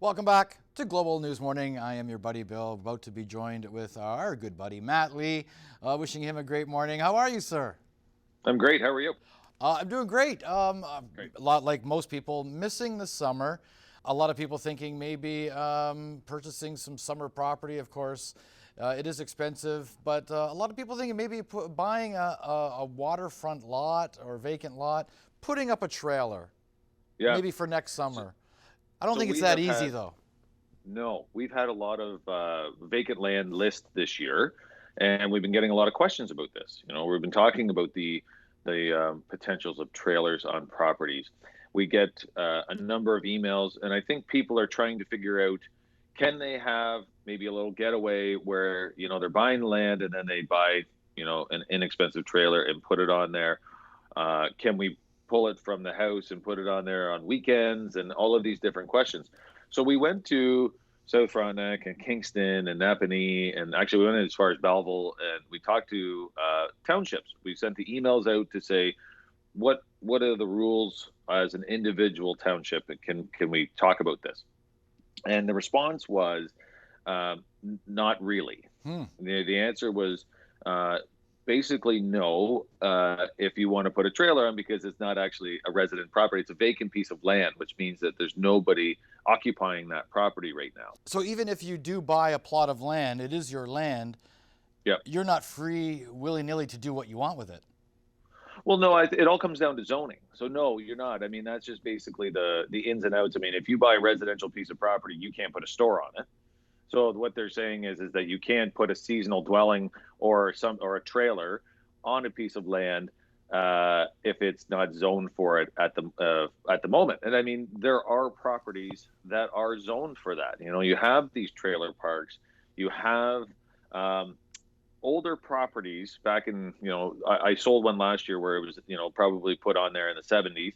Welcome back to Global News Morning. I am your buddy Bill, about to be joined with our good buddy Matt Lee. Wishing him a great morning. How are you, sir? I'm great. How are you? I'm doing great. Great. A lot like most people, missing the summer. A lot of people thinking maybe purchasing some summer property. Of course, it is expensive, but a lot of people thinking maybe buying a waterfront lot or vacant lot, putting up a trailer, Yeah. maybe for next summer. I don't So think it's we that have easy, had though. no, we've had a lot of vacant land list this year, and we've been getting a lot of questions about this. We've been talking about the potentials of trailers on properties. We get a number of emails, and I think people are trying to figure out, can they have maybe a little getaway where they're buying land and then they buy an inexpensive trailer and put it on there. Can we pull it from the house and put it on there on weekends, and all of these different questions? So we went to South Frontenac and Kingston and Napanee, and actually we went as far as Belleville, and we talked to townships. We sent the emails out to say, what are the rules as an individual township, and can we talk about this? And the response was not really. The answer was basically no, if you want to put a trailer on, because it's not actually a resident property. It's a vacant piece of land, which means that there's nobody occupying that property right now. So even if you do buy a plot of land, it is your land. Yeah. You're not free willy-nilly to do what you want with it. Well, no, it all comes down to zoning. So no, you're not. I mean, that's just basically the ins and outs. I mean, if you buy a residential piece of property, you can't put a store on it. So what they're saying is that you can't put a seasonal dwelling or a trailer on a piece of land if it's not zoned for it at the moment. And I mean, there are properties that are zoned for that. You have these trailer parks. You have older properties back in, I sold one last year where it was, probably put on there in the 70s,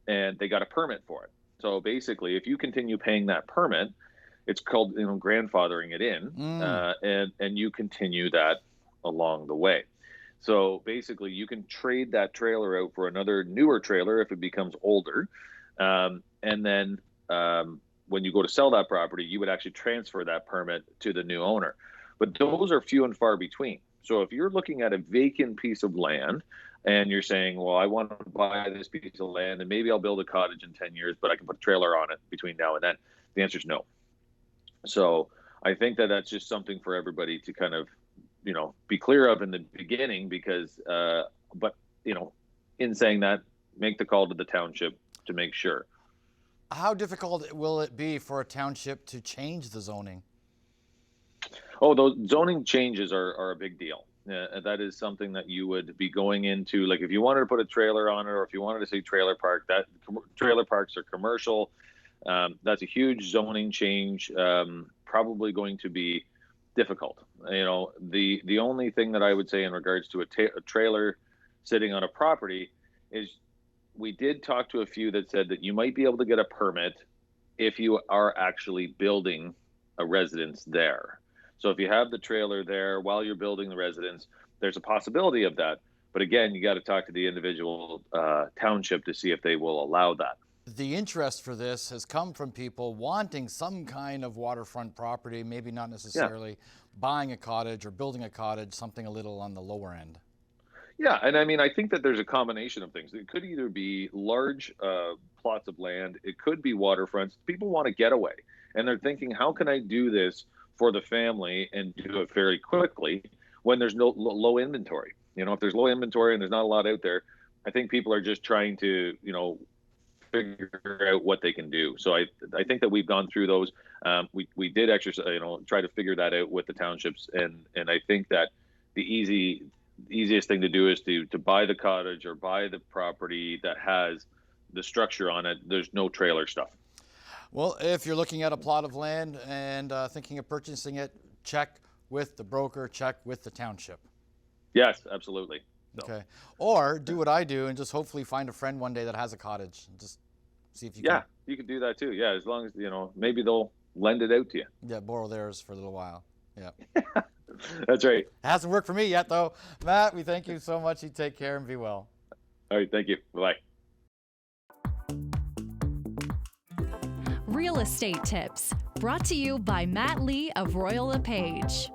and they got a permit for it. So basically, if you continue paying that permit, it's called, grandfathering it in, and you continue that along the way. So basically, you can trade that trailer out for another newer trailer if it becomes older, and then when you go to sell that property, you would actually transfer that permit to the new owner. But those are few and far between. So if you're looking at a vacant piece of land and you're saying, well, I want to buy this piece of land and maybe I'll build a cottage in 10 years, but I can put a trailer on it between now and then, the answer is no. So I think that that's just something for everybody to kind of, be clear of in the beginning, because, but, in saying that, make the call to the township to make sure. How difficult will it be for a township to change the zoning? Oh, those zoning changes are a big deal. That is something that you would be going into, like if you wanted to put a trailer on it, or if you wanted to say trailer park, that trailer parks are commercial. That's a huge zoning change, probably going to be difficult. The only thing that I would say in regards to a trailer sitting on a property is, we did talk to a few that said that you might be able to get a permit if you are actually building a residence there. So if you have the trailer there while you're building the residence, there's a possibility of that. But again, you got to talk to the individual township to see if they will allow that. The interest for this has come from people wanting some kind of waterfront property, maybe not necessarily buying a cottage or building a cottage, something a little on the lower end. Yeah, and I mean, I think that there's a combination of things. It could either be large plots of land. It could be waterfronts. People want to get away, and they're thinking, how can I do this for the family and do it very quickly when there's no low inventory? If there's low inventory and there's not a lot out there, I think people are just trying to, figure out what they can do. So I think that we've gone through those. We did exercise, try to figure that out with the townships, and I think that the easiest thing to do is to buy the cottage or buy the property that has the structure on it. There's no trailer stuff. Well, if you're looking at a plot of land and thinking of purchasing it, check with the broker, check with the township. Yes, absolutely. So. Okay. Or do what I do and just hopefully find a friend one day that has a cottage and just see if you can. Yeah, you can do that too. Yeah, as long as, maybe they'll lend it out to you. Yeah, borrow theirs for a little while. Yeah. That's right. It hasn't worked for me yet, though. Matt, we thank you so much. You take care and be well. All right, thank you. Bye-bye. real estate tips, brought to you by Matt Lee of Royal LePage.